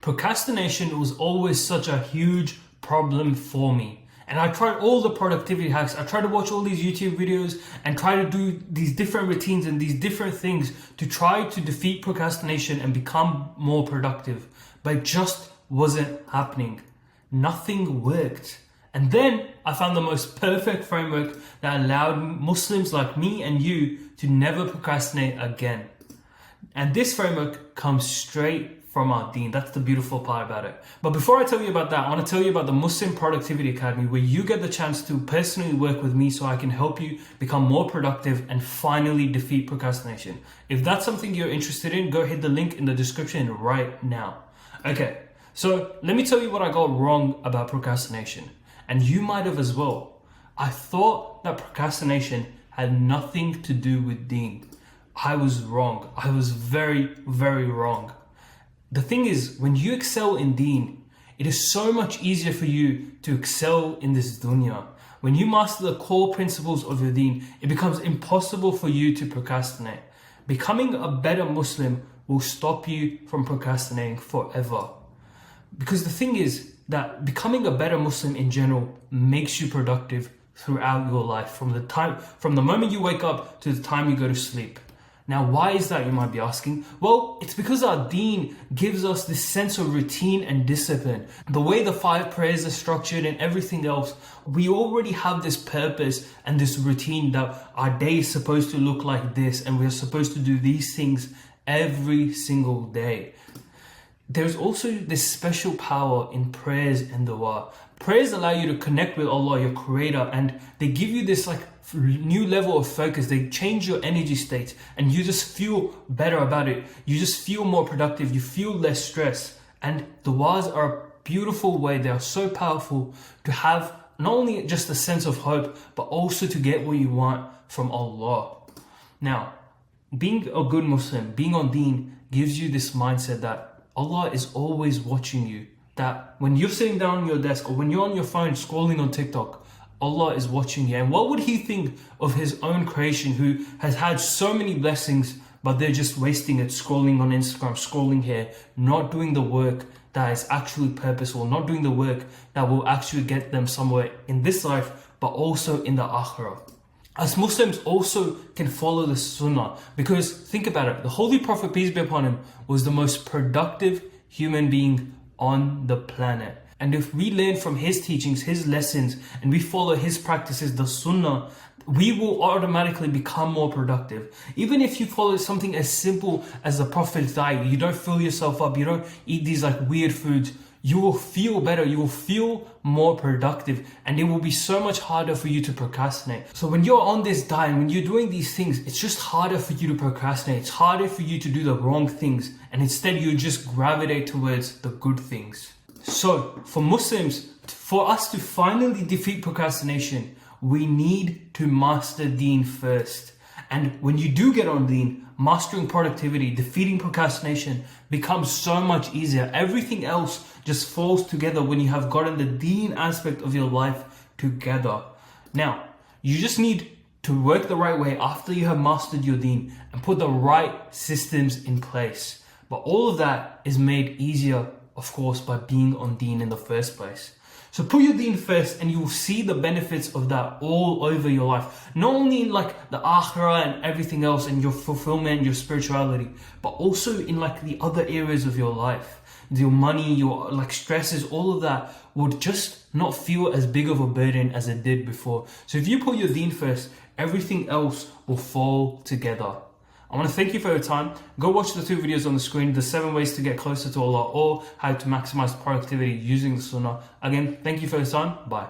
Procrastination was always such a huge problem for me. And I tried all the productivity hacks. I tried to watch all these YouTube videos and try to do these different routines and these different things to try to defeat procrastination and become more productive. But it just wasn't happening. Nothing worked. And then I found the most perfect framework that allowed Muslims like me and you to never procrastinate again. And this framework comes straight from our deen. That's the beautiful part about it. But before I tell you about that, I want to tell you about the Muslim Productivity Academy, where you get the chance to personally work with me so I can help you become more productive and finally defeat procrastination. If that's something you're interested in, go hit the link in the description right now. Okay, so let me tell you what I got wrong about procrastination. And you might have as well. I thought that procrastination had nothing to do with deen. I was wrong. I was very, very wrong. The thing is, when you excel in deen, it is so much easier for you to excel in this dunya. When you master the core principles of your deen, it becomes impossible for you to procrastinate. Becoming a better Muslim will stop you from procrastinating forever. Because the thing is that becoming a better Muslim in general makes you productive throughout your life, from the moment you wake up to the time you go to sleep. Now, why is that, you might be asking? Well, it's because our deen gives us this sense of routine and discipline. The way the 5 prayers are structured and everything else, we already have this purpose and this routine that our day is supposed to look like this, and we're supposed to do these things every single day. There's also this special power in prayers and dua. Prayers allow you to connect with Allah, your creator, and they give you this new level of focus. They change your energy state and you just feel better about it. You just feel more productive. You feel less stress. And du'as are a beautiful way. They are so powerful to have not only just a sense of hope, but also to get what you want from Allah. Now, being a good Muslim, being on deen, gives you this mindset that Allah is always watching you. That when you're sitting down on your desk or when you're on your phone scrolling on TikTok, Allah is watching you. And what would He think of His own creation, who has had so many blessings, but they're just wasting it, scrolling on Instagram, scrolling here, not doing the work that is actually purposeful, not doing the work that will actually get them somewhere in this life, but also in the akhirah. As Muslims also can follow the sunnah, because think about it, the Holy Prophet, peace be upon him, was the most productive human being on the planet. And if we learn from his teachings, his lessons, and we follow his practices, the sunnah, we will automatically become more productive. Even if you follow something as simple as the Prophet's diet, you don't fill yourself up, you don't eat these weird foods, you will feel better, you will feel more productive, and it will be so much harder for you to procrastinate. So when you're on this diet, when you're doing these things, it's just harder for you to procrastinate. It's harder for you to do the wrong things, and instead you just gravitate towards the good things. So for Muslims, for us to finally defeat procrastination, we need to master deen first. And when you do get on deen, mastering productivity, defeating procrastination becomes so much easier. Everything else just falls together when you have gotten the deen aspect of your life together. Now, you just need to work the right way after you have mastered your deen and put the right systems in place. But all of that is made easier, of course, by being on deen in the first place. So put your deen first and you will see the benefits of that all over your life. Not only in the akhirah and everything else and your fulfillment, your spirituality, but also in the other areas of your life. Your money, your stresses, all of that would just not feel as big of a burden as it did before. So if you put your deen first, everything else will fall together. I want to thank you for your time. Go watch the 2 videos on the screen, the 7 ways to get closer to Allah, or how to maximize productivity using the sunnah. Again, thank you for your time. Bye.